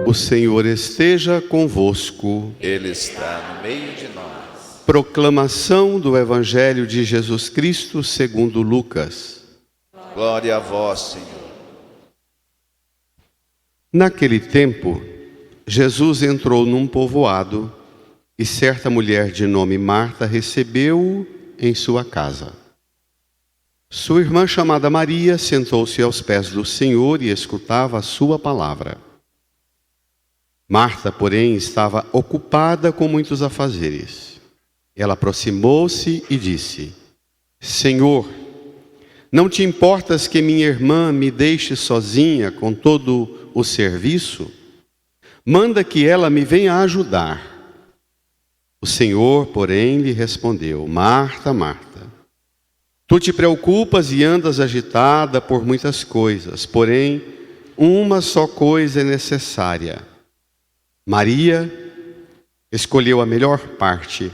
O Senhor esteja convosco. Ele está no meio de nós. Proclamação do Evangelho de Jesus Cristo segundo Lucas. Glória a vós, Senhor. Naquele tempo, Jesus entrou num povoado e certa mulher de nome Marta recebeu-o em sua casa. Sua irmã, chamada Maria, sentou-se aos pés do Senhor e escutava a sua palavra. Marta, porém, estava ocupada com muitos afazeres. Ela aproximou-se e disse: Senhor, não te importas que minha irmã me deixe sozinha com todo o serviço? Manda que ela me venha ajudar. O Senhor, porém, lhe respondeu: Marta, Marta, tu te preocupas e andas agitada por muitas coisas, porém, uma só coisa é necessária. Maria escolheu a melhor parte,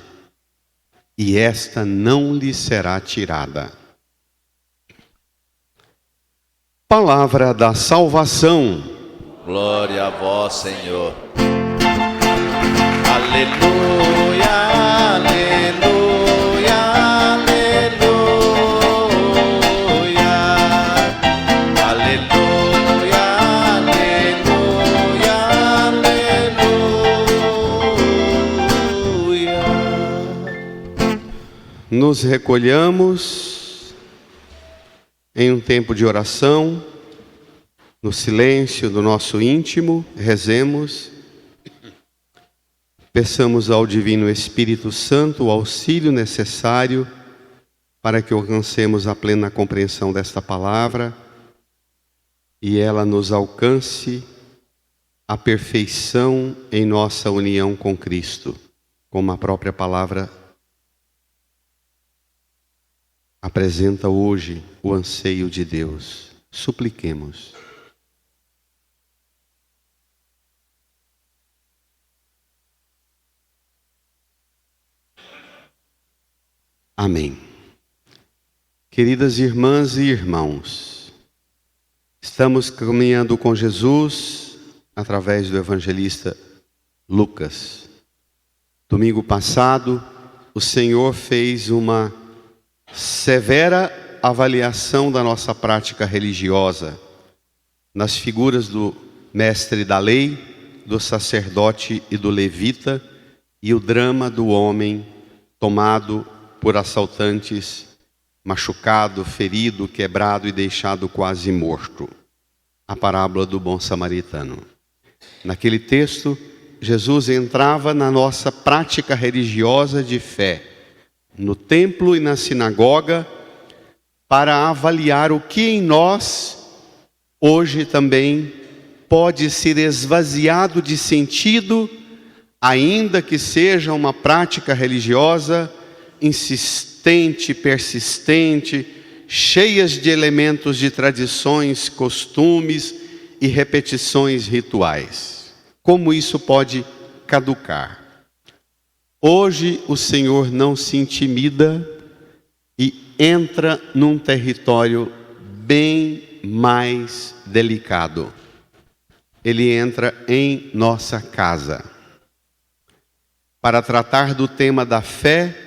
e esta não lhe será tirada. Palavra da salvação. Glória a vós, Senhor. Aleluia, aleluia, aleluia. Aleluia, aleluia, aleluia. Nos recolhamos em um tempo de oração, no silêncio do nosso íntimo, rezemos, peçamos ao Divino Espírito Santo o auxílio necessário para que alcancemos a plena compreensão desta palavra e ela nos alcance a perfeição em nossa união com Cristo, como a própria palavra apresenta hoje o anseio de Deus. Supliquemos. Amém. Queridas irmãs e irmãos, estamos caminhando com Jesus através do evangelista Lucas. Domingo passado, o Senhor fez uma severa avaliação da nossa prática religiosa, nas figuras do mestre da lei, do sacerdote e do levita, e o drama do homem tomado por assaltantes, machucado, ferido, quebrado e deixado quase morto. A parábola do bom samaritano. Naquele texto, Jesus entrava na nossa prática religiosa de fé, no templo e na sinagoga, para avaliar o que em nós, hoje também, pode ser esvaziado de sentido, ainda que seja uma prática religiosa insistente, persistente, cheias de elementos de tradições, costumes e repetições rituais. Como isso pode caducar? Hoje o Senhor não se intimida e entra num território bem mais delicado. Ele entra em nossa casa para tratar do tema da fé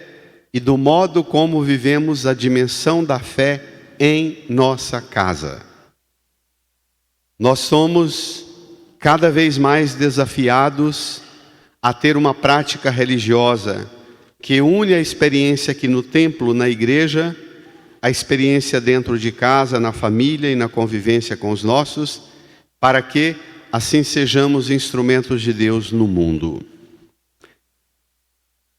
e do modo como vivemos a dimensão da fé em nossa casa. Nós somos cada vez mais desafiados a ter uma prática religiosa que une a experiência aqui no templo, na igreja, a experiência dentro de casa, na família e na convivência com os nossos, para que assim sejamos instrumentos de Deus no mundo.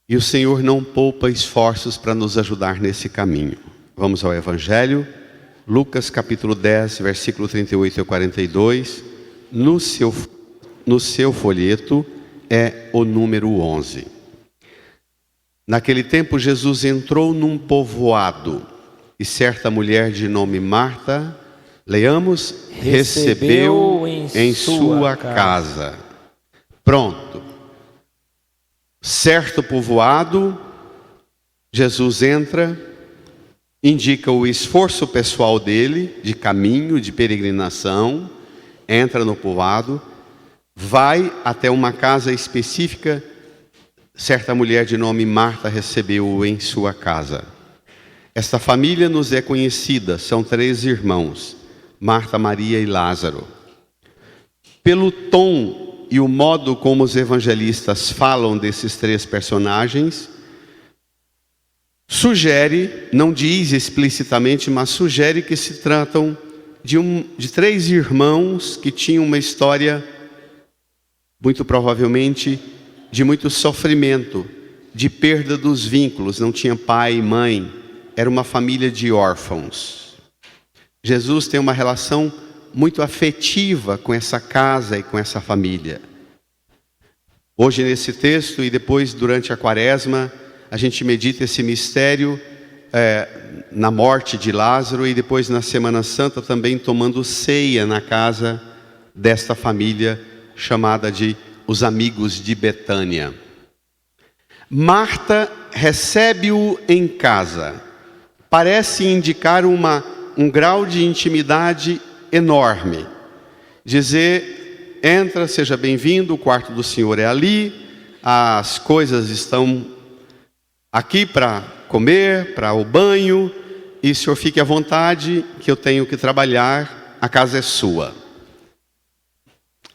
E o Senhor não poupa esforços para nos ajudar nesse caminho. Vamos ao Evangelho, Lucas capítulo 10, versículo 38 a 42. No seu folheto é o número 11. Naquele tempo Jesus entrou num povoado e certa mulher de nome Marta, leamos, recebeu em sua casa. Pronto. Certo povoado, Jesus entra, indica o esforço pessoal dele, de caminho, de peregrinação, entra no povoado, vai até uma casa específica. Certa mulher de nome Marta recebeu-o em sua casa. Esta família nos é conhecida, são 3 irmãos, Marta, Maria e Lázaro. Pelo tom e o modo como os evangelistas falam desses 3 personagens, sugere, não diz explicitamente, mas sugere que se tratam de 3 irmãos que tinham uma história, muito provavelmente, de muito sofrimento, de perda dos vínculos, não tinha pai e mãe, era uma família de órfãos. Jesus tem uma relação muito afetiva com essa casa e com essa família. Hoje nesse texto e depois durante a Quaresma, a gente medita esse mistério na morte de Lázaro e depois na Semana Santa também tomando ceia na casa desta família chamada de os amigos de Betânia. Marta recebe-o em casa. Parece indicar um grau de intimidade enorme. Dizer, entra, seja bem-vindo, o quarto do Senhor é ali, as coisas estão aqui para comer, para o banho, e o senhor fique à vontade, que eu tenho que trabalhar, a casa é sua.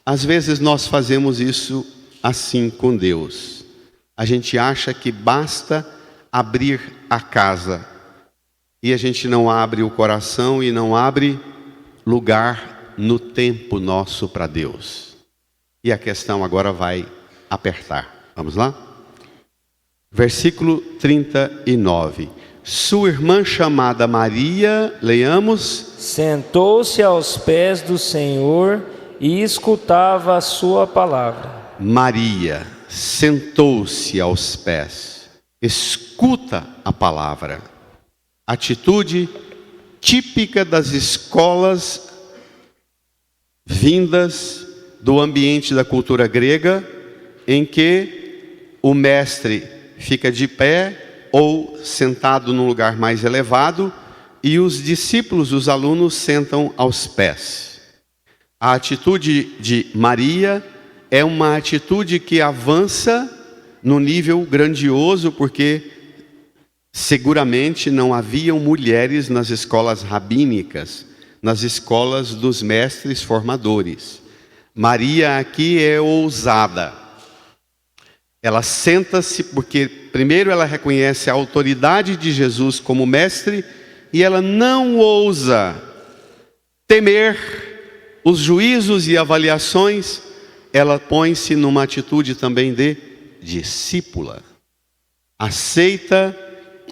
Às vezes nós fazemos isso assim com Deus. A gente acha que basta abrir a casa, e a gente não abre o coração e não abre lugar no tempo nosso para Deus. E a questão agora vai apertar. Vamos lá? Versículo 39. Sua irmã chamada Maria, leiamos. Sentou-se aos pés do Senhor e escutava a sua palavra. Maria sentou-se aos pés, escuta a palavra. Atitude típica das escolas vindas do ambiente da cultura grega, em que o mestre fica de pé ou sentado num lugar mais elevado e os discípulos, os alunos, sentam aos pés. A atitude de Maria é uma atitude que avança no nível grandioso, porque seguramente não haviam mulheres nas escolas rabínicas, nas escolas dos mestres formadores. Maria aqui é ousada. Ela senta-se porque, primeiro, ela reconhece a autoridade de Jesus como mestre e ela não ousa temer os juízos e avaliações. Ela põe-se numa atitude também de discípula. Aceita,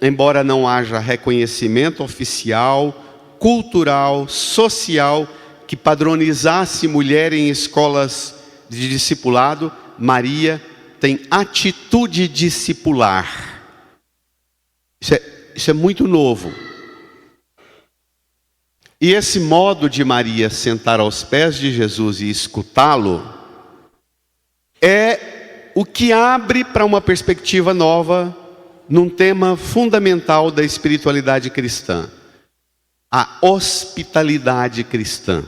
embora não haja reconhecimento oficial, cultural, social, que padronizasse mulher em escolas de discipulado, Maria tem atitude discipular. Isso é muito novo. E esse modo de Maria sentar aos pés de Jesus e escutá-lo é o que abre para uma perspectiva nova num tema fundamental da espiritualidade cristã: a hospitalidade cristã.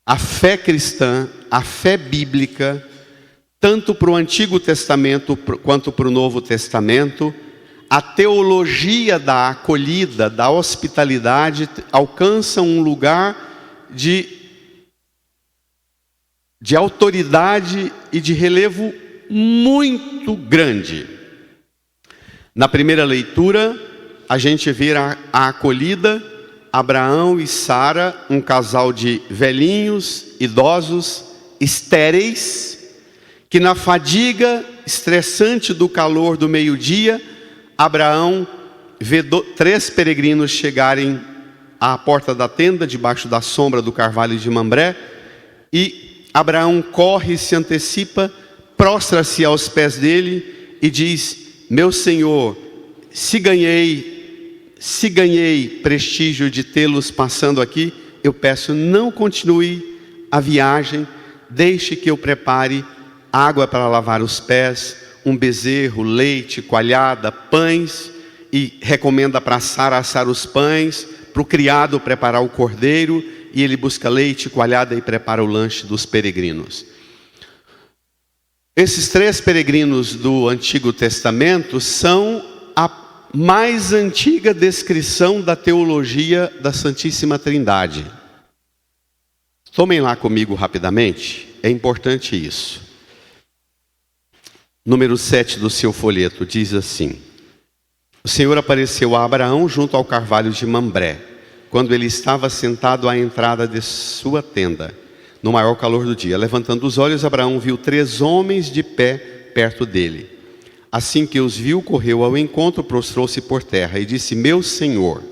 A fé cristã, a fé bíblica, tanto para o Antigo Testamento quanto para o Novo Testamento, a teologia da acolhida, da hospitalidade, alcança um lugar de autoridade e de relevo muito grande. Na primeira leitura, a gente vê a acolhida, Abraão e Sara, um casal de velhinhos, idosos, estéreis, que na fadiga estressante do calor do meio-dia, Abraão vê 3 peregrinos chegarem à porta da tenda, debaixo da sombra do carvalho de Mambré, e Abraão corre, se antecipa, prostra-se aos pés dele e diz: meu Senhor, se ganhei prestígio de tê-los passando aqui, eu peço, não continue a viagem, deixe que eu prepare água para lavar os pés, um bezerro, leite, coalhada, pães, e recomenda para Sara assar os pães, para o criado preparar o cordeiro, e ele busca leite, coalhada e prepara o lanche dos peregrinos. Esses 3 peregrinos do Antigo Testamento são a mais antiga descrição da teologia da Santíssima Trindade. Tomem lá comigo rapidamente, é importante isso. Número 7 do seu folheto diz assim: o Senhor apareceu a Abraão junto ao carvalho de Mambré, quando ele estava sentado à entrada de sua tenda, no maior calor do dia. Levantando os olhos, Abraão viu 3 homens de pé perto dele. Assim que os viu, correu ao encontro, prostrou-se por terra e disse: meu Senhor.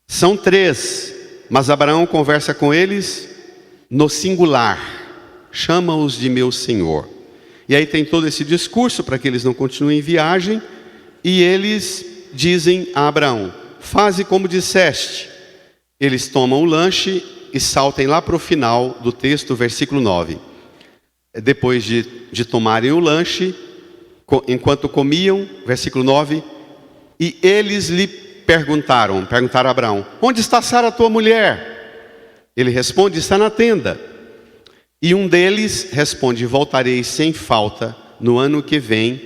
São 3, mas Abraão conversa com eles no singular, chama-os de meu Senhor. E aí tem todo esse discurso para que eles não continuem em viagem, e eles dizem a Abraão: faze como disseste. Eles tomam o lanche e saltem lá para o final do texto, versículo 9. Depois de tomarem o lanche, enquanto comiam, versículo 9, e eles lhe perguntaram a Abraão: onde está Sara, tua mulher? Ele responde: está na tenda. E um deles responde: voltarei sem falta no ano que vem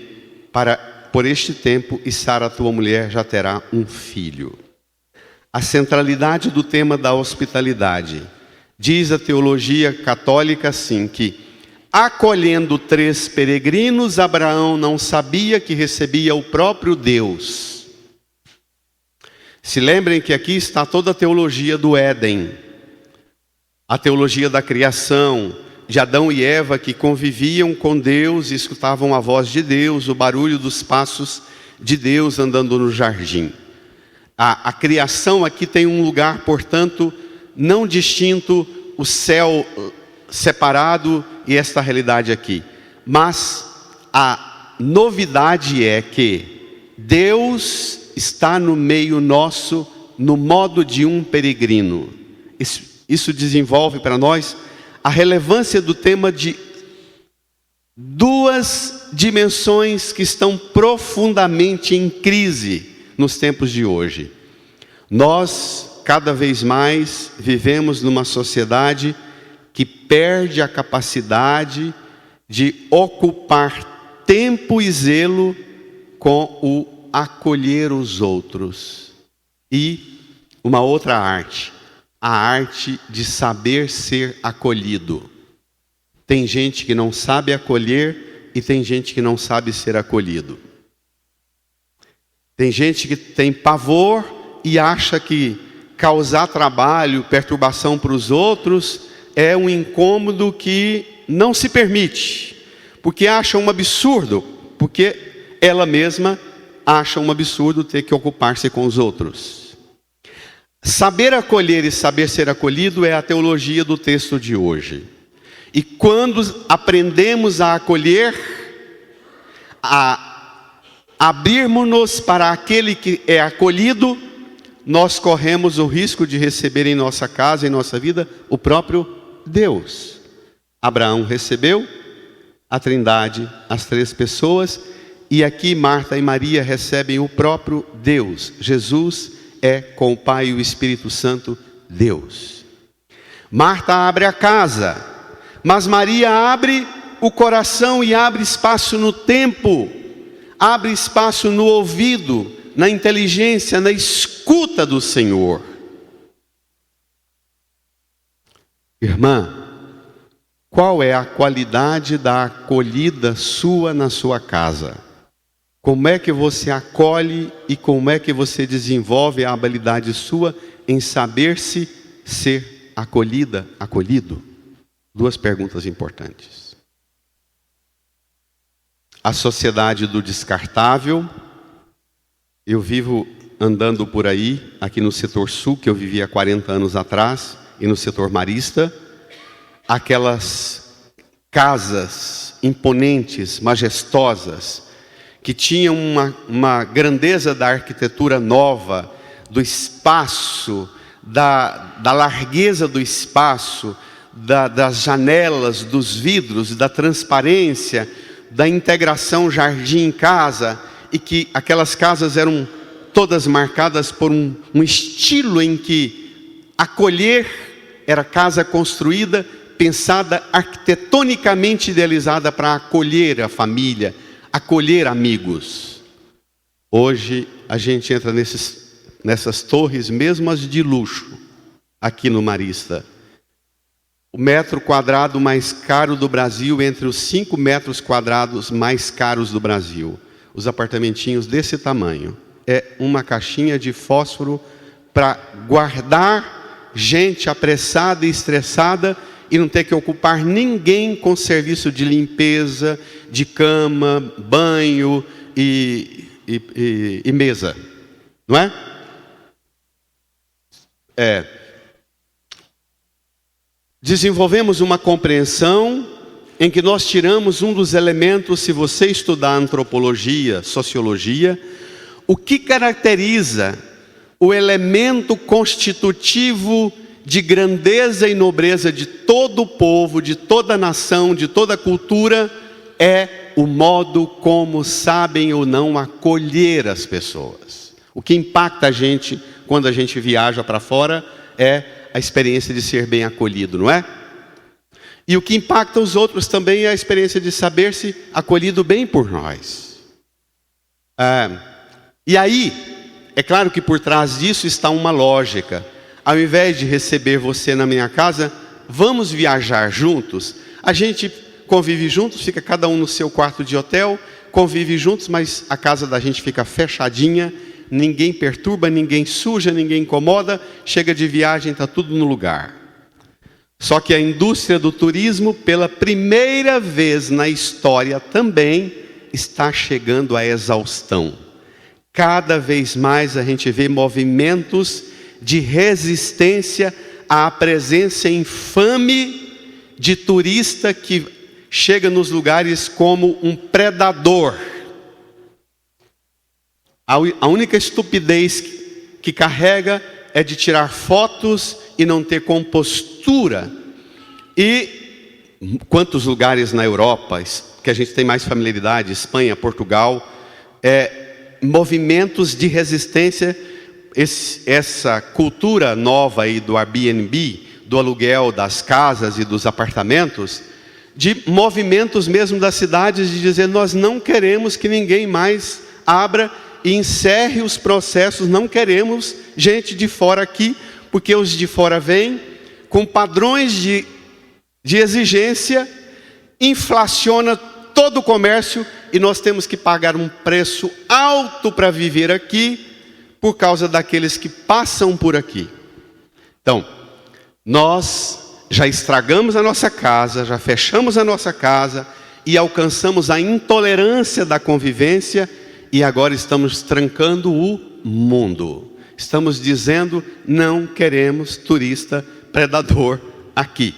por este tempo, e Sara, tua mulher, já terá um filho. A centralidade do tema da hospitalidade. Diz a teologia católica assim, que acolhendo 3 peregrinos, Abraão não sabia que recebia o próprio Deus. Se lembrem que aqui está toda a teologia do Éden, a teologia da criação, de Adão e Eva que conviviam com Deus e escutavam a voz de Deus, o barulho dos passos de Deus andando no jardim. A criação aqui tem um lugar, portanto, não distinto, o céu separado e esta realidade aqui. Mas a novidade é que Deus está no meio nosso, no modo de um peregrino. Isso desenvolve para nós a relevância do tema de 2 dimensões que estão profundamente em crise nos tempos de hoje. Nós, cada vez mais, vivemos numa sociedade que perde a capacidade de ocupar tempo e zelo com o acolher os outros. E uma outra arte, a arte de saber ser acolhido. Tem gente que não sabe acolher e tem gente que não sabe ser acolhido. Tem gente que tem pavor e acha que causar trabalho, perturbação para os outros é um incômodo que não se permite, porque acha um absurdo, porque ela mesma acha um absurdo ter que ocupar-se com os outros. Saber acolher e saber ser acolhido é a teologia do texto de hoje. E quando aprendemos a acolher, a abrirmos-nos para aquele que é acolhido, nós corremos o risco de receber em nossa casa, em nossa vida, o próprio Deus. Abraão recebeu a Trindade, as 3 pessoas, e aqui Marta e Maria recebem o próprio Deus. Jesus é, com o Pai e o Espírito Santo, Deus. Marta abre a casa, mas Maria abre o coração e abre espaço no tempo, abre espaço no ouvido, na inteligência, na escuta do Senhor. Irmã, qual é a qualidade da acolhida sua na sua casa? Como é que você acolhe e como é que você desenvolve a habilidade sua em saber-se ser acolhida, acolhido? 2 perguntas importantes. A sociedade do descartável. Eu vivo andando por aí, aqui no setor sul, que eu vivia há 40 anos atrás, e no setor marista, aquelas casas imponentes, majestosas, que tinham uma grandeza da arquitetura nova, do espaço, da largueza do espaço, das janelas, dos vidros, da transparência, da integração jardim-casa, e que aquelas casas eram todas marcadas por um estilo em que acolher era casa construída, pensada, arquitetonicamente idealizada para acolher a família, acolher amigos. Hoje a gente entra nessas torres, mesmo as de luxo, aqui no Marista. O metro quadrado mais caro do Brasil, entre os 5 metros quadrados mais caros do Brasil. Os apartamentinhos desse tamanho. É uma caixinha de fósforo para guardar gente apressada e estressada e não ter que ocupar ninguém com serviço de limpeza, de cama, banho e mesa. Não é? Desenvolvemos uma compreensão em que nós tiramos um dos elementos, se você estudar antropologia, sociologia, o que caracteriza o elemento constitutivo de grandeza e nobreza de todo o povo, de toda a nação, de toda a cultura, é o modo como sabem ou não acolher as pessoas. O que impacta a gente quando a gente viaja para fora é a experiência de ser bem acolhido, não é? E o que impacta os outros também é a experiência de saber-se acolhido bem por nós. E aí, é claro que por trás disso está uma lógica. Ao invés de receber você na minha casa, vamos viajar juntos. A gente convive juntos, fica cada um no seu quarto de hotel, convive juntos, mas a casa da gente fica fechadinha, ninguém perturba, ninguém suja, ninguém incomoda, chega de viagem, está tudo no lugar. Só que a indústria do turismo, pela primeira vez na história também, está chegando à exaustão. Cada vez mais a gente vê movimentos de resistência à presença infame de turista que chega nos lugares como um predador. A única estupidez que carrega é de tirar fotos e não ter compostura. E quantos lugares na Europa, que a gente tem mais familiaridade, Espanha, Portugal, movimentos de resistência, essa cultura nova aí do Airbnb, do aluguel das casas e dos apartamentos, de movimentos mesmo das cidades de dizer, nós não queremos que ninguém mais abra e encerre os processos, não queremos gente de fora aqui, porque os de fora vêm com padrões de exigência, inflaciona todo o comércio e nós temos que pagar um preço alto para viver aqui, por causa daqueles que passam por aqui. Então, nós já estragamos a nossa casa, já fechamos a nossa casa e alcançamos a intolerância da convivência e agora estamos trancando o mundo. Estamos dizendo, não queremos turista predador aqui.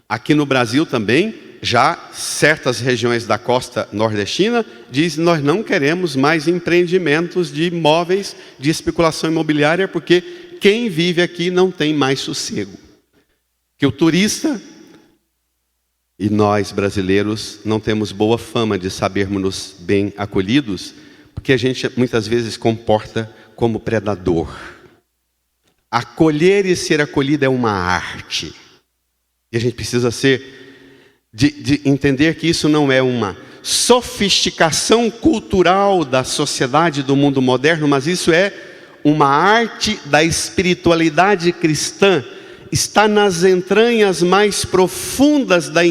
Aqui no Brasil também, já certas regiões da costa nordestina dizem, nós não queremos mais empreendimentos de imóveis de especulação imobiliária, porque quem vive aqui não tem mais sossego. Que o turista e nós brasileiros não temos boa fama de sabermos nos bem acolhidos, porque a gente muitas vezes comporta como predador. Acolher e ser acolhido é uma arte. E a gente precisa de entender que isso não é uma sofisticação cultural da sociedade do mundo moderno, mas isso é uma arte da espiritualidade cristã. Está nas entranhas mais profundas da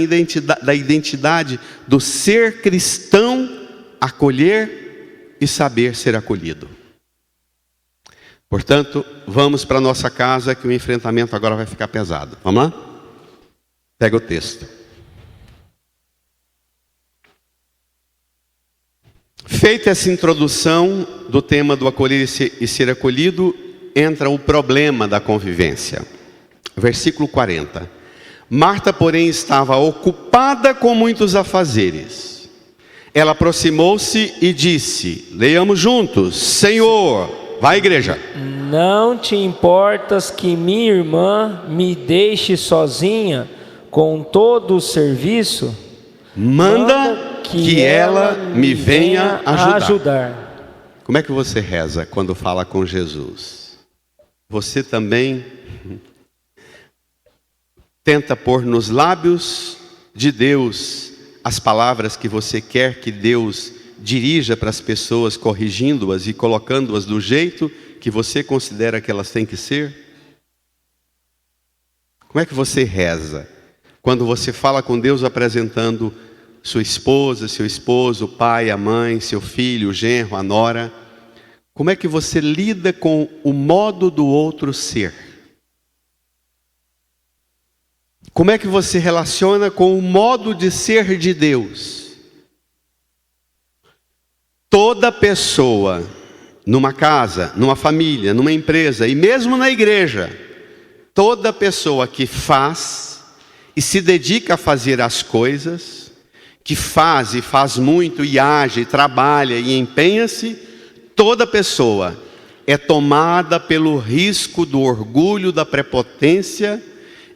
identidade do ser cristão, acolher e saber ser acolhido. Portanto, vamos para a nossa casa, que o enfrentamento agora vai ficar pesado. Vamos lá? Pega o texto. Feita essa introdução do tema do acolher e ser acolhido, entra o problema da convivência. Versículo 40. Marta, porém, estava ocupada com muitos afazeres. Ela aproximou-se e disse, leiamos juntos, Senhor, vai igreja. Não te importas que minha irmã me deixe sozinha com todo o serviço? Manda que ela me venha ajudar. Como é que você reza quando fala com Jesus? Você também Tenta pôr nos lábios de Deus as palavras que você quer que Deus dirija para as pessoas, corrigindo-as e colocando-as do jeito que você considera que elas têm que ser? Como é que você reza quando você fala com Deus apresentando sua esposa, seu esposo, o pai, a mãe, seu filho, o genro, a nora? Como é que você lida com o modo do outro ser? Como é que você relaciona com o modo de ser de Deus? Toda pessoa, numa casa, numa família, numa empresa e mesmo na igreja, toda pessoa que faz e se dedica a fazer as coisas, que faz e faz muito e age, e trabalha e empenha-se, toda pessoa é tomada pelo risco do orgulho, da prepotência,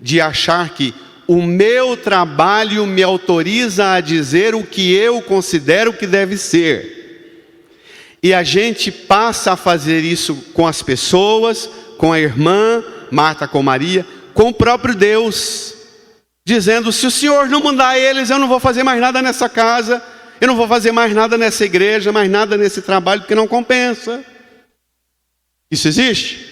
de achar que o meu trabalho me autoriza a dizer o que eu considero que deve ser. E a gente passa a fazer isso com as pessoas, com a irmã, Marta com Maria, com o próprio Deus, dizendo: se o Senhor não mandar eles, eu não vou fazer mais nada nessa casa, eu não vou fazer mais nada nessa igreja, mais nada nesse trabalho, porque não compensa. Isso existe?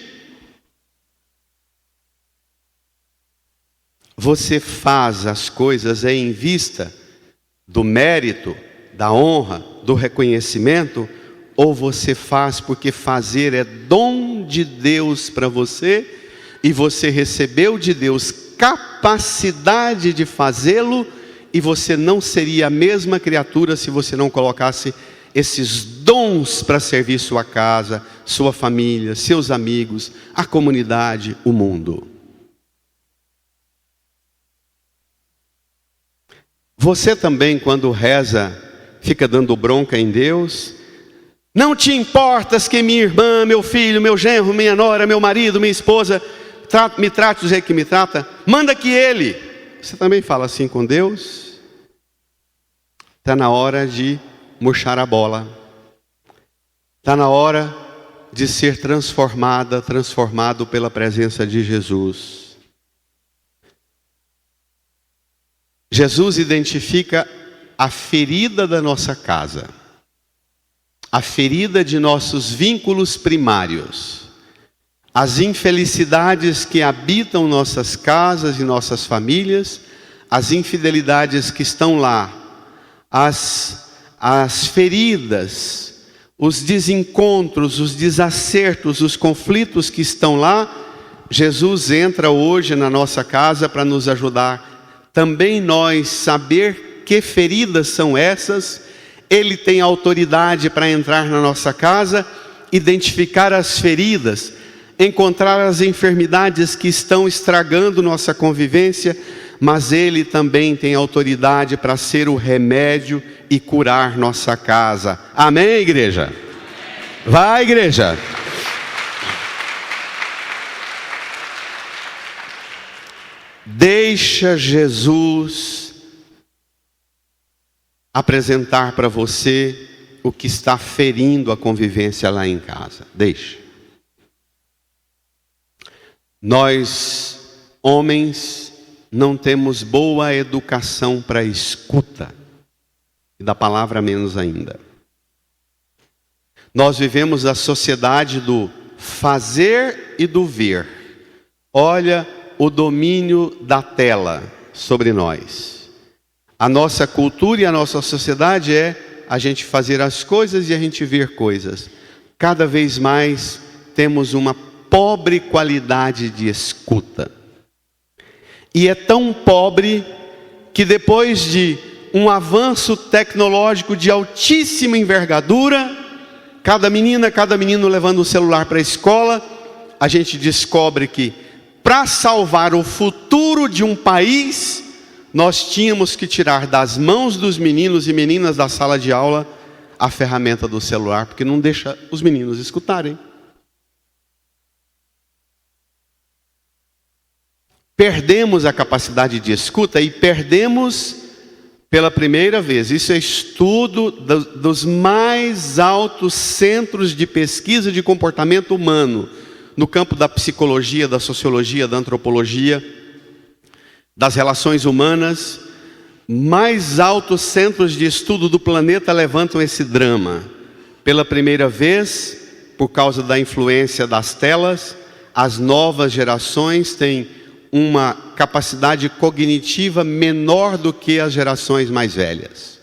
Você faz as coisas em vista do mérito, da honra, do reconhecimento, ou você faz porque fazer é dom de Deus para você, e você recebeu de Deus capacidade de fazê-lo, e você não seria a mesma criatura se você não colocasse esses dons para servir sua casa, sua família, seus amigos, a comunidade, o mundo. Você também, quando reza, fica dando bronca em Deus? Não te importas que minha irmã, meu filho, meu genro, minha nora, meu marido, minha esposa me trate do jeito que me trata? Manda que ele. Você também fala assim com Deus? Está na hora de murchar a bola. Está na hora de ser transformado pela presença de Jesus. Jesus identifica a ferida da nossa casa, a ferida de nossos vínculos primários, as infelicidades que habitam nossas casas e nossas famílias, as infidelidades que estão lá, as feridas, os desencontros, os desacertos, os conflitos que estão lá. Jesus entra hoje na nossa casa para nos ajudar também nós saber que feridas são essas. Ele tem autoridade para entrar na nossa casa, identificar as feridas, encontrar as enfermidades que estão estragando nossa convivência, mas Ele também tem autoridade para ser o remédio e curar nossa casa. Amém, igreja? Vai, igreja! Deixa Jesus apresentar para você o que está ferindo a convivência lá em casa. Deixa. Nós, homens, não temos boa educação para escuta, e da palavra menos ainda. Nós vivemos a sociedade do fazer e do ver. Olha o domínio da tela sobre nós. A nossa cultura e a nossa sociedade é a gente fazer as coisas e a gente ver coisas. Cada vez mais temos uma pobre qualidade de escuta. E é tão pobre que depois de um avanço tecnológico de altíssima envergadura, cada menina, cada menino levando o celular para a escola, a gente descobre que para salvar o futuro de um país, nós tínhamos que tirar das mãos dos meninos e meninas da sala de aula a ferramenta do celular, porque não deixa os meninos escutarem. Perdemos a capacidade de escuta e perdemos pela primeira vez. Isso é estudo dos mais altos centros de pesquisa de comportamento humano, no campo da psicologia, da sociologia, da antropologia. das relações humanas, mais altos centros de estudo do planeta levantam esse drama. Pela primeira vez, por causa da influência das telas, as novas gerações têm uma capacidade cognitiva menor do que as gerações mais velhas.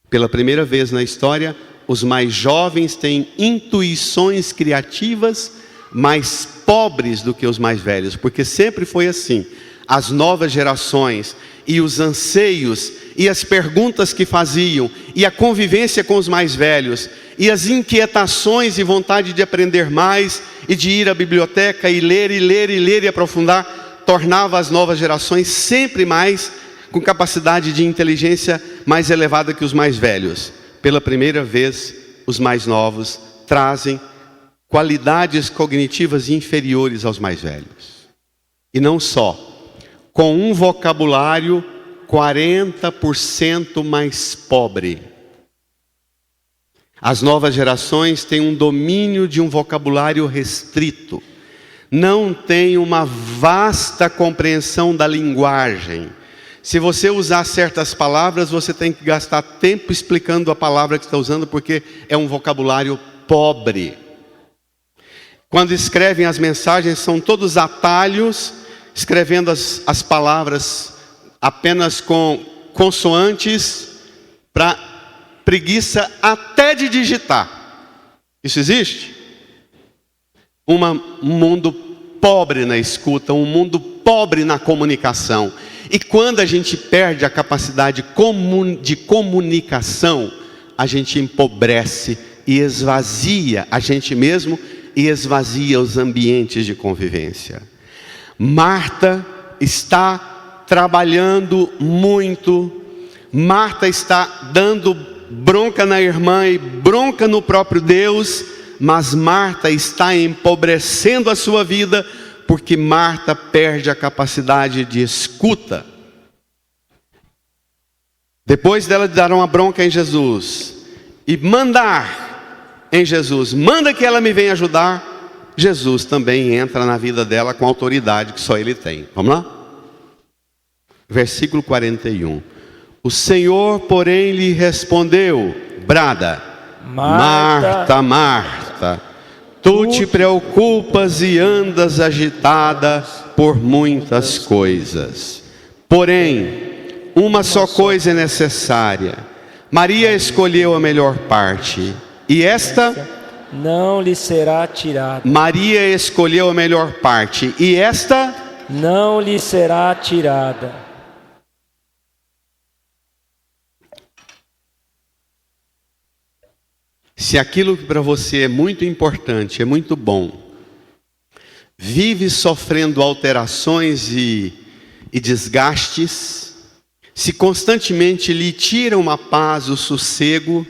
Pela primeira vez na história, os mais jovens têm intuições criativas mais pobres do que os mais velhos, porque sempre foi assim. As novas gerações e os anseios e as perguntas que faziam e a convivência com os mais velhos e as inquietações e vontade de aprender mais e de ir à biblioteca e ler e ler e ler e aprofundar, tornava as novas gerações sempre mais com capacidade de inteligência mais elevada que os mais velhos. Pela primeira vez, os mais novos trazem qualidades cognitivas inferiores aos mais velhos. E não só, com um vocabulário 40% mais pobre. As novas gerações têm um domínio de um vocabulário restrito, não têm uma vasta compreensão da linguagem. Se você usar certas palavras, você tem que gastar tempo explicando a palavra que está usando, porque é um vocabulário pobre. Quando escrevem as mensagens, são todos atalhos, escrevendo as palavras apenas com consoantes, para preguiça até de digitar. Isso existe? Um mundo pobre na escuta, um mundo pobre na comunicação. E quando a gente perde a capacidade de comunicação, a gente empobrece e esvazia a gente mesmo e esvazia os ambientes de convivência. Marta está trabalhando muito, Marta está dando bronca na irmã e bronca no próprio Deus, mas Marta está empobrecendo a sua vida, porque Marta perde a capacidade de escuta. Depois dela dar uma bronca em Jesus e mandar em Jesus, manda que ela me venha ajudar, Jesus também entra na vida dela com a autoridade que só Ele tem. Vamos lá? Versículo 41. O Senhor, porém, lhe respondeu, brada, Marta, Marta, tu te preocupas e andas agitada por muitas coisas. Porém, uma só coisa é necessária. Maria escolheu a melhor parte, e esta não lhe será tirada. Maria escolheu a melhor parte, e esta não lhe será tirada. Se aquilo que para você é muito importante, é muito bom, vive sofrendo alterações e desgastes, se constantemente lhe tiram a paz, o sossego,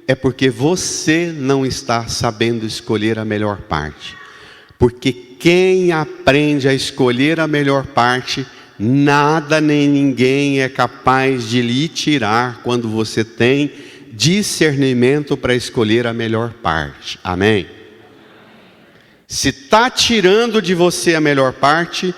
é porque você não está sabendo escolher a melhor parte. Porque quem aprende a escolher a melhor parte, nada nem ninguém é capaz de lhe tirar quando você tem discernimento para escolher a melhor parte. Amém? Se está tirando de você a melhor parte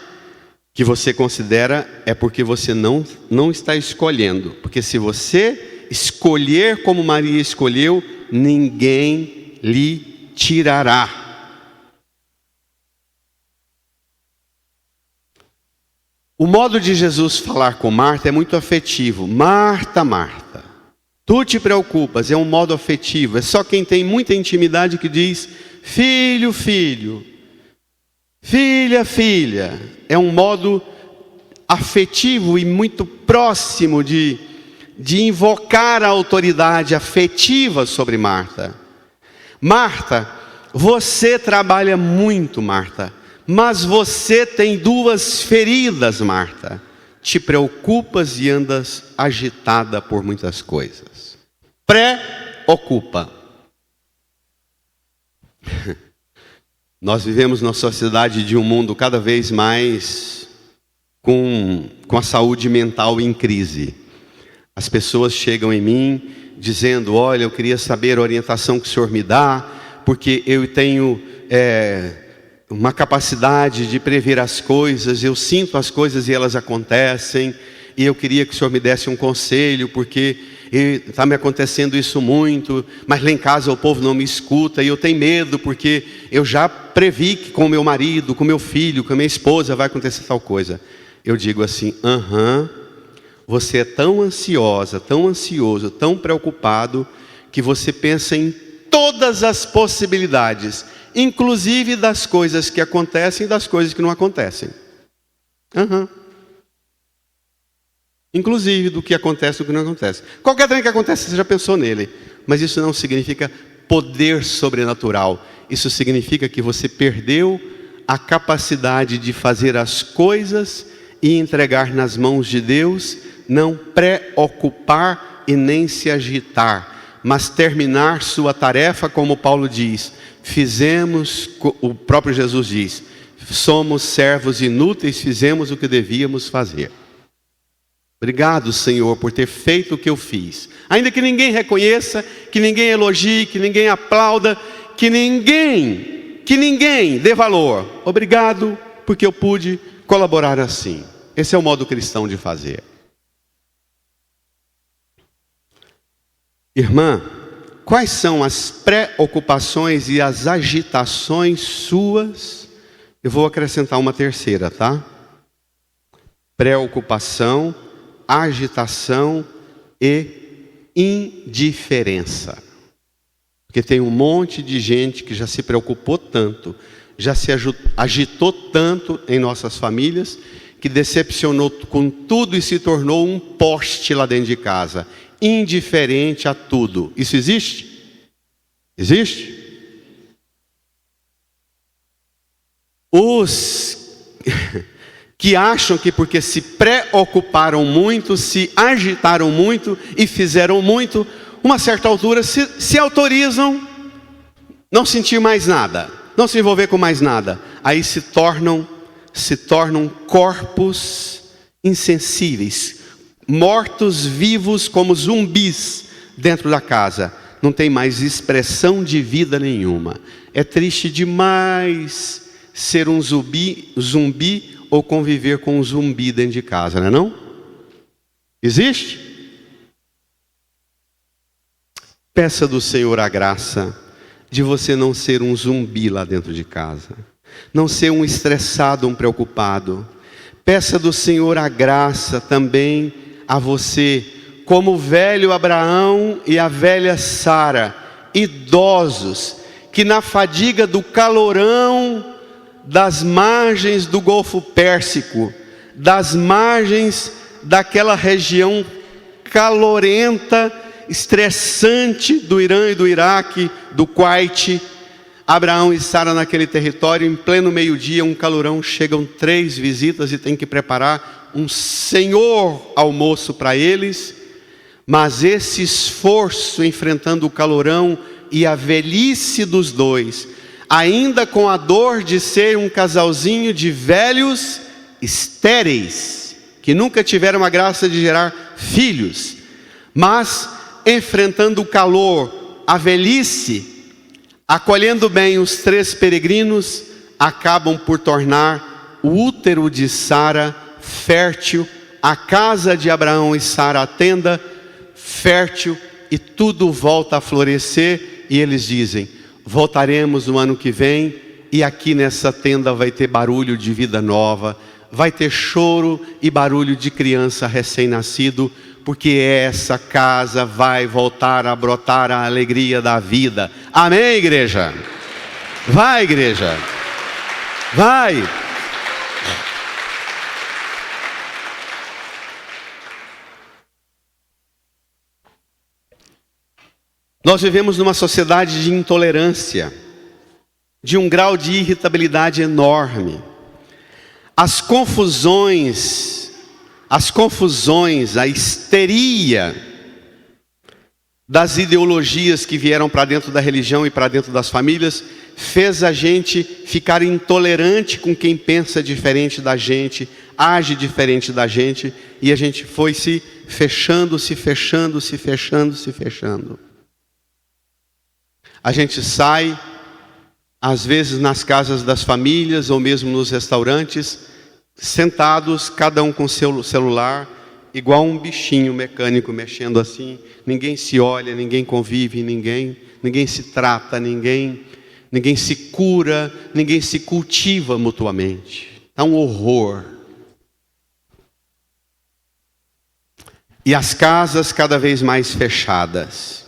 que você considera, é porque você não está escolhendo. Porque se você escolher como Maria escolheu, ninguém lhe tirará. O modo de Jesus falar com Marta é muito afetivo. Marta, Marta, tu te preocupas, é um modo afetivo. É só quem tem muita intimidade que diz, filho, filho, filha, filha. É um modo afetivo e muito próximo de invocar a autoridade afetiva sobre Marta. Marta, você trabalha muito, Marta, mas você tem duas feridas, Marta. Te preocupas e andas agitada por muitas coisas. Preocupa. Nós vivemos numa sociedade de um mundo cada vez mais com a saúde mental em crise. As pessoas chegam em mim dizendo, olha, eu queria saber a orientação que o senhor me dá, porque eu tenho uma capacidade de prever as coisas, eu sinto as coisas e elas acontecem, e eu queria que o senhor me desse um conselho, porque está me acontecendo isso muito, mas lá em casa o povo não me escuta, e eu tenho medo, porque eu já previ que com meu marido, com meu filho, com a minha esposa vai acontecer tal coisa. Eu digo assim, você é tão ansiosa, tão ansioso, tão preocupado, que você pensa em todas as possibilidades, inclusive das coisas que acontecem e das coisas que não acontecem. Inclusive do que acontece e do que não acontece. Qualquer trem que acontece, você já pensou nele. Mas isso não significa poder sobrenatural. Isso significa que você perdeu a capacidade de fazer as coisas e entregar nas mãos de Deus, não preocupar e nem se agitar, mas terminar sua tarefa, como Paulo diz, o próprio Jesus diz, somos servos inúteis, fizemos o que devíamos fazer. Obrigado, Senhor, por ter feito o que eu fiz. Ainda que ninguém reconheça, que ninguém elogie, que ninguém aplauda, que ninguém dê valor. Obrigado, porque eu pude colaborar assim. Esse é o modo cristão de fazer. Irmã, quais são as preocupações e as agitações suas? Eu vou acrescentar uma terceira, tá? Preocupação, agitação e indiferença. Porque tem um monte de gente que já se preocupou tanto, já se agitou tanto em nossas famílias, que decepcionou com tudo e se tornou um poste lá dentro de casa, indiferente a tudo. Isso existe? Existe? Os que acham que porque se preocuparam muito, se agitaram muito e fizeram muito, uma certa altura se autorizam não sentir mais nada, não se envolver com mais nada. Aí se tornam corpos insensíveis, mortos vivos como zumbis dentro da casa. Não tem mais expressão de vida nenhuma. É triste demais ser um zumbi ou conviver com um zumbi dentro de casa, não é não? Existe? Peça do Senhor a graça de você não ser um zumbi lá dentro de casa, não ser um estressado, um preocupado. Peça do Senhor a graça também a você, como o velho Abraão e a velha Sara, idosos, que na fadiga do calorão das margens do Golfo Pérsico, das margens daquela região calorenta, estressante do Irã e do Iraque, do Kuwait, Abraão e Sara naquele território, em pleno meio-dia, um calorão, chegam 3 visitas e tem que preparar um senhor almoço para eles, mas esse esforço enfrentando o calorão e a velhice dos dois, ainda com a dor de ser um casalzinho de velhos estéreis, que nunca tiveram a graça de gerar filhos, mas enfrentando o calor, a velhice, acolhendo bem os 3 peregrinos, acabam por tornar o útero de Sara fértil, a casa de Abraão e Sara, a tenda, fértil, e tudo volta a florescer, e eles dizem, voltaremos no ano que vem, e aqui nessa tenda vai ter barulho de vida nova, vai ter choro e barulho de criança recém-nascido, porque essa casa vai voltar a brotar a alegria da vida. Amém, igreja? Vai, igreja. Vai. Nós vivemos numa sociedade de intolerância, de um grau de irritabilidade enorme. As confusões, a histeria das ideologias que vieram para dentro da religião e para dentro das famílias, fez a gente ficar intolerante com quem pensa diferente da gente, age diferente da gente, e a gente foi se fechando. A gente sai, às vezes nas casas das famílias ou mesmo nos restaurantes, sentados, cada um com seu celular, igual um bichinho mecânico mexendo assim. Ninguém se olha, ninguém convive, ninguém se trata, ninguém se cura, ninguém se cultiva mutuamente. Está um horror. E as casas cada vez mais fechadas,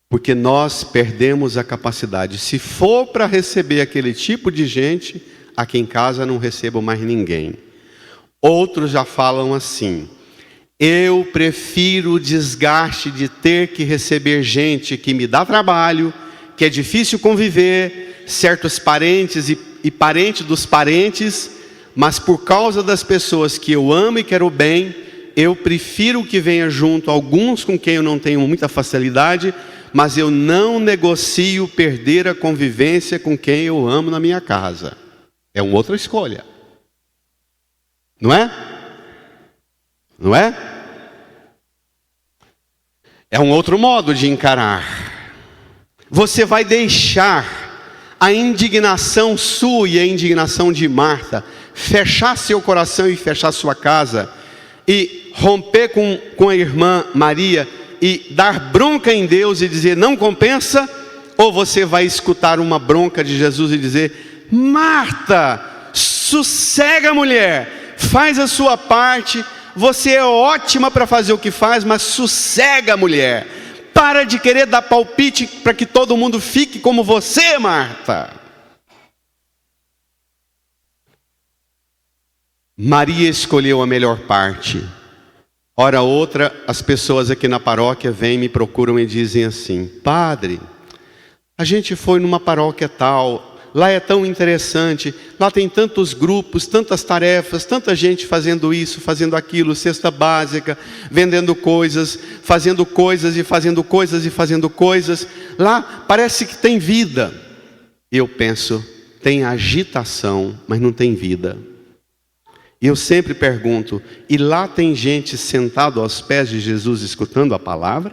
porque nós perdemos a capacidade. Se for para receber aquele tipo de gente, aqui em casa não recebo mais ninguém. Outros já falam assim: eu prefiro o desgaste de ter que receber gente que me dá trabalho, que é difícil conviver, certos parentes e parentes dos parentes, mas por causa das pessoas que eu amo e quero bem, eu prefiro que venha junto alguns com quem eu não tenho muita facilidade, mas eu não negocio perder a convivência com quem eu amo na minha casa. É uma outra escolha. Não é? Não é? É um outro modo de encarar. Você vai deixar a indignação sua e a indignação de Marta fechar seu coração e fechar sua casa, e romper com a irmã Maria e dar bronca em Deus e dizer não compensa? Ou você vai escutar uma bronca de Jesus e dizer: Marta, sossega, mulher, faz a sua parte, você é ótima para fazer o que faz, mas sossega, mulher, para de querer dar palpite para que todo mundo fique como você, Marta. Maria escolheu a melhor parte. Hora outra, as pessoas aqui na paróquia vêm, me procuram e dizem assim: padre, a gente foi numa paróquia tal, lá é tão interessante, lá tem tantos grupos, tantas tarefas, tanta gente fazendo isso, fazendo aquilo, cesta básica, vendendo coisas, fazendo coisas e fazendo coisas e fazendo coisas. Lá parece que tem vida. Eu penso, tem agitação, mas não tem vida. E eu sempre pergunto: e lá tem gente sentado aos pés de Jesus escutando a palavra?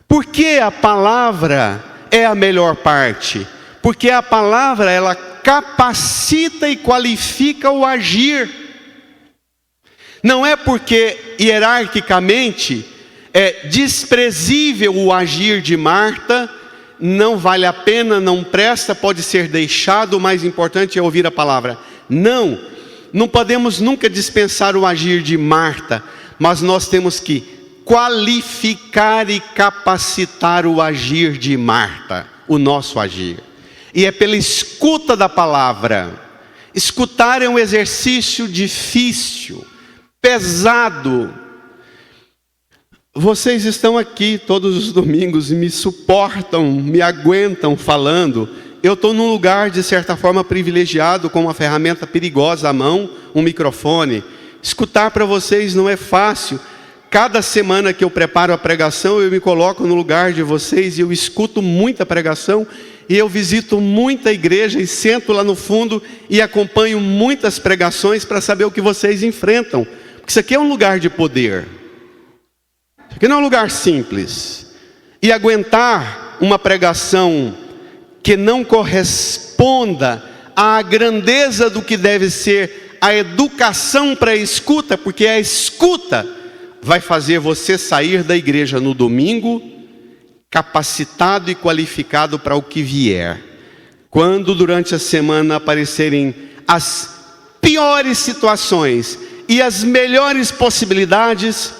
Por que a palavra é a melhor parte? Porque a palavra, ela capacita e qualifica o agir. Não é porque hierarquicamente é desprezível o agir de Marta, não vale a pena, não presta, pode ser deixado, o mais importante é ouvir a palavra. Não podemos nunca dispensar o agir de Marta, mas nós temos que qualificar e capacitar o agir de Marta, o nosso agir. E é pela escuta da palavra. Escutar é um exercício difícil, pesado. Vocês estão aqui todos os domingos e me suportam, me aguentam falando. Eu estou num lugar de certa forma privilegiado, com uma ferramenta perigosa à mão, um microfone. Escutar para vocês não é fácil. Cada semana que eu preparo a pregação, eu me coloco no lugar de vocês e eu escuto muita pregação. E eu visito muita igreja e sento lá no fundo e acompanho muitas pregações para saber o que vocês enfrentam. Porque isso aqui é um lugar de poder. Isso aqui não é um lugar simples. E aguentar uma pregação que não corresponda à grandeza do que deve ser a educação para a escuta, porque a escuta vai fazer você sair da igreja no domingo capacitado e qualificado para o que vier. Quando durante a semana aparecerem as piores situações e as melhores possibilidades,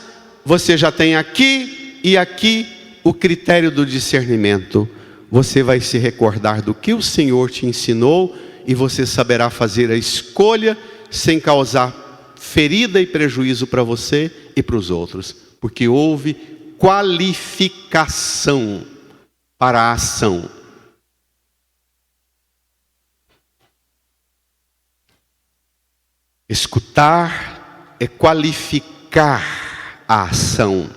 você já tem aqui e aqui o critério do discernimento. Você vai se recordar do que o Senhor te ensinou e você saberá fazer a escolha sem causar ferida e prejuízo para você e para os outros, porque houve qualificação para a ação. Escutar é qualificar a ação.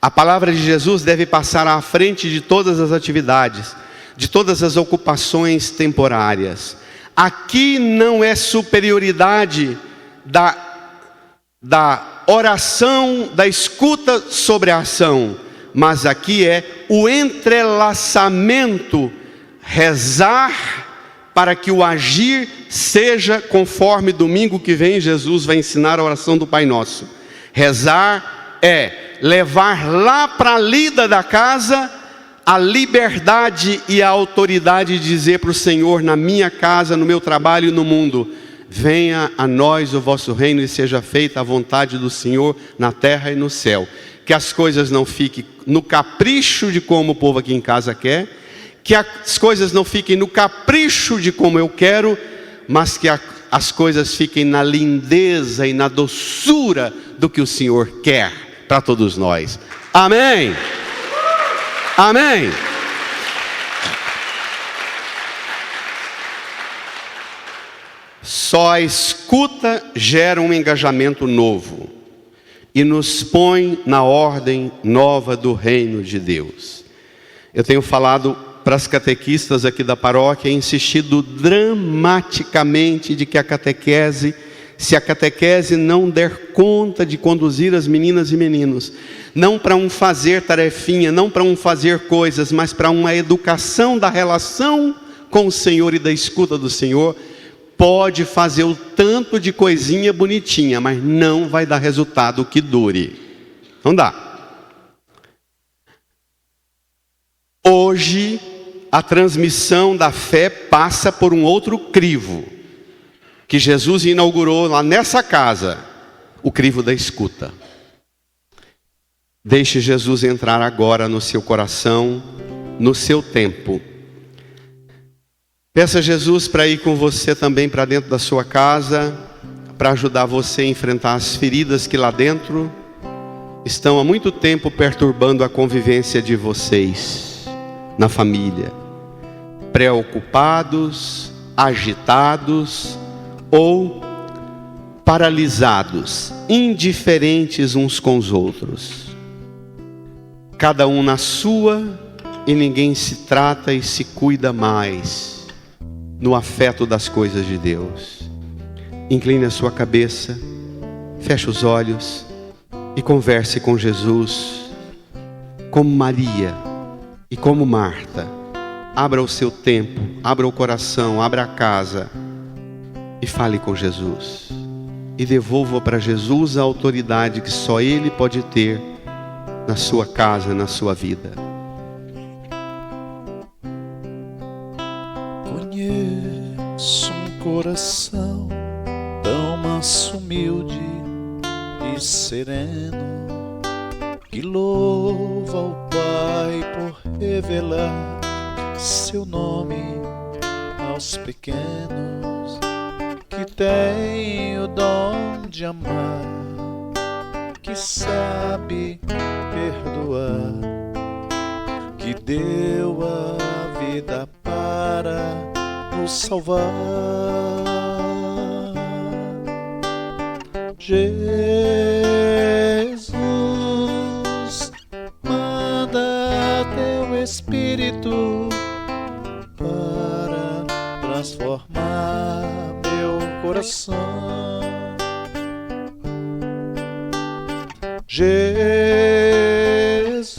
A palavra de Jesus deve passar à frente de todas as atividades, de todas as ocupações temporárias. Aqui não é superioridade da oração, da escuta sobre a ação, mas aqui é o entrelaçamento rezar para que o agir seja conforme domingo que vem Jesus vai ensinar a oração do Pai Nosso. Rezar é levar lá para a lida da casa a liberdade e a autoridade de dizer para o Senhor, na minha casa, no meu trabalho e no mundo: venha a nós o vosso reino e seja feita a vontade do Senhor na terra e no céu. Que as coisas não fiquem no capricho de como o povo aqui em casa quer, que as coisas não fiquem no capricho de como eu quero, mas que as coisas fiquem na lindeza e na doçura do que o Senhor quer para todos nós. Amém? Amém? Só a escuta gera um engajamento novo e nos põe na ordem nova do reino de Deus. Eu tenho falado para as catequistas aqui da paróquia, insistido dramaticamente de que a catequese, se a catequese não der conta de conduzir as meninas e meninos, não para um fazer tarefinha, não para um fazer coisas, mas para uma educação da relação com o Senhor e da escuta do Senhor, pode fazer o tanto de coisinha bonitinha, mas não vai dar resultado que dure. Não dá. Hoje, a transmissão da fé passa por um outro crivo, que Jesus inaugurou lá nessa casa, o crivo da escuta. Deixe Jesus entrar agora no seu coração, no seu tempo. Peça a Jesus para ir com você também para dentro da sua casa, para ajudar você a enfrentar as feridas que lá dentro estão há muito tempo perturbando a convivência de vocês na família. Preocupados, agitados ou paralisados, indiferentes uns com os outros. Cada um na sua e ninguém se trata e se cuida mais no afeto das coisas de Deus. Incline a sua cabeça, feche os olhos e converse com Jesus, como Maria e como Marta. Abra o seu tempo, abra o coração, abra a casa e fale com Jesus. E devolva para Jesus a autoridade que só Ele pode ter na sua casa, na sua vida. Conheço um coração tão manso, humilde e sereno, que louva ao Pai por revelar seu nome aos pequenos, que tem o dom de amar, que sabe perdoar, que deu a vida para nos salvar. Jesus, manda teu Espírito para transformar meu coração. Jesus,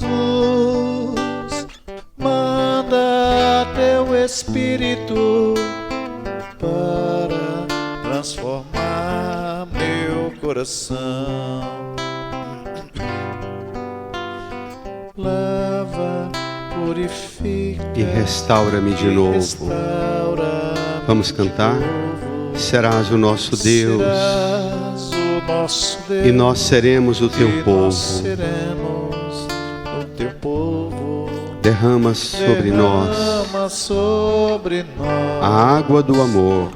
manda teu Espírito para transformar meu coração. Lava, purifica E restaura-me de novo. Vamos cantar? Serás o nosso Deus, e nós seremos o teu povo. Derrama sobre nós a água do amor,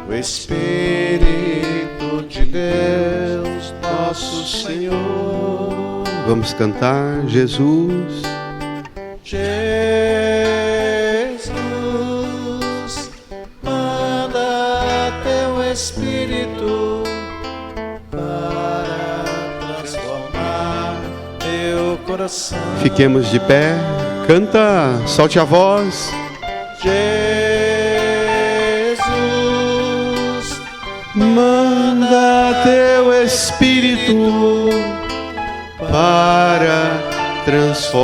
o Espírito de Deus, nosso Senhor. Vamos cantar, Jesus. Jesus, manda teu Espírito para transformar meu coração. Fiquemos de pé, canta, solte a voz. Jesus, Manda teu Espírito para transformar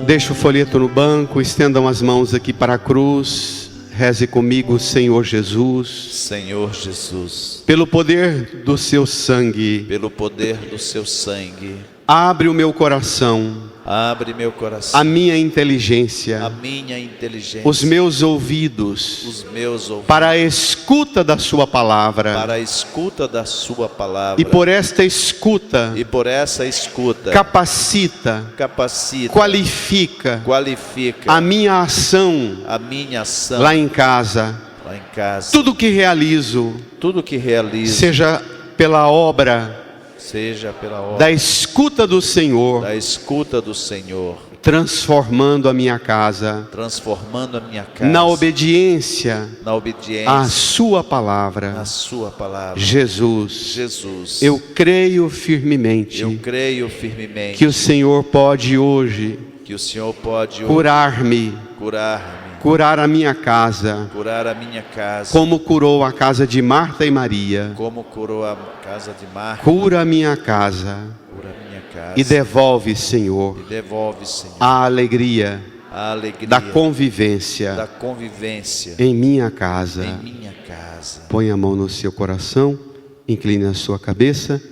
Deixe o folheto no banco, estendam as mãos aqui para a cruz. Reze comigo, Senhor Jesus. Senhor Jesus, Pelo poder do seu sangue, pelo poder do seu sangue, abre o meu coração, abre meu coração, a minha a inteligência, minha inteligência, os meus ouvidos, os meus ouvidos, para a escuta da sua palavra. para a escuta da sua palavra. E por esta escuta, E por essa escuta, capacita, capacita, qualifica qualifica a minha ação a minha ação lá em casa. lá em casa. Tudo que realizo, Tudo que realizo, seja pela obra seja pela obra da escuta do Senhor, da escuta do Senhor, transformando a minha casa transformando a minha casa na obediência na obediência à sua palavra. à sua palavra. Jesus, Jesus, eu creio firmemente eu creio firmemente que o Senhor pode hoje que o Senhor pode curar-me, curar-me, curar a minha casa, curar a minha casa, como curou a casa de Marta e Maria. como curou a casa de Marta. Cura a minha casa Cura a minha casa e devolve, Senhor, e devolve, Senhor, a alegria a alegria da convivência da convivência em minha casa. em minha casa. Põe a mão no seu coração, incline a sua cabeça,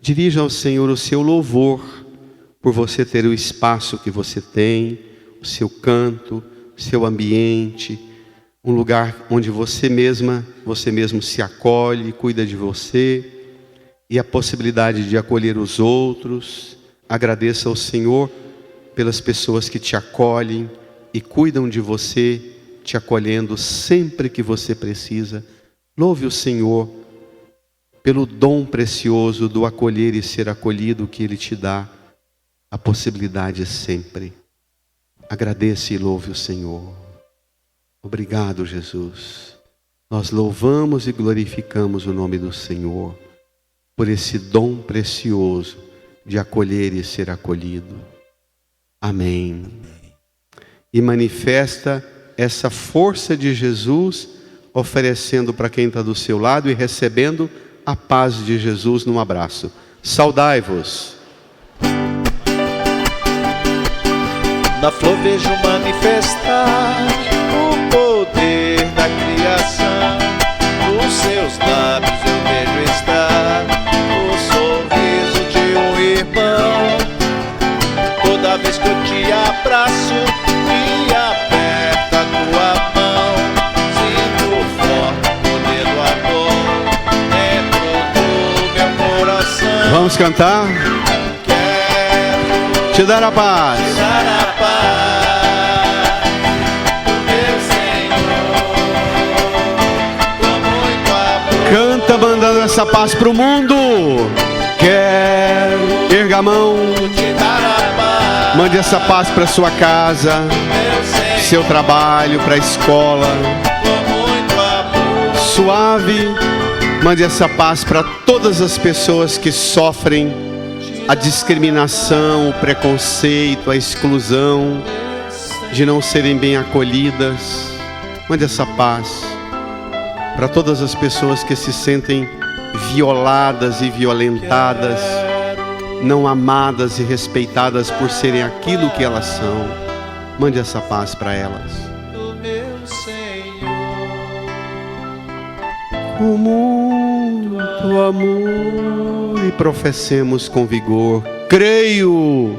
dirija ao Senhor o seu louvor por você ter o espaço que você tem, o seu canto, o seu ambiente, um lugar onde você mesmo se acolhe, cuida de você, e a possibilidade de acolher os outros. Agradeça ao Senhor pelas pessoas que te acolhem e cuidam de você, te acolhendo sempre que você precisa. Louve o Senhor pelo dom precioso do acolher e ser acolhido que Ele te dá, a possibilidade sempre. Agradeça e louve o Senhor. Obrigado, Jesus. Nós louvamos e glorificamos o nome do Senhor por esse dom precioso de acolher e ser acolhido. Amém. E manifesta essa força de Jesus, oferecendo para quem está do seu lado e recebendo a paz de Jesus num abraço. Saudai-vos. Na flor vejo manifestar o poder da criação. Nos seus lábios eu vejo estar o sorriso de um irmão. Toda vez que eu te abraço e aperto a tua mão, sinto forte o poder do amor dentro do meu coração. Vamos cantar? Quero Te dar a paz. dar a paz do meu Senhor, com muito amor. Canta mandando essa paz para o mundo. Quero, erga a mão, Te dar a paz, mande essa paz para sua casa, meu Senhor, seu trabalho, para a escola. com muito amor. Suave, mande essa paz para todas as pessoas que sofrem a discriminação, o preconceito, a exclusão, de não serem bem acolhidas. Mande essa paz para todas as pessoas que se sentem violadas e violentadas, não amadas e respeitadas por serem aquilo que elas são. Mande essa paz para elas. Do meu Senhor, Com muito amor, e professemos com vigor: creio.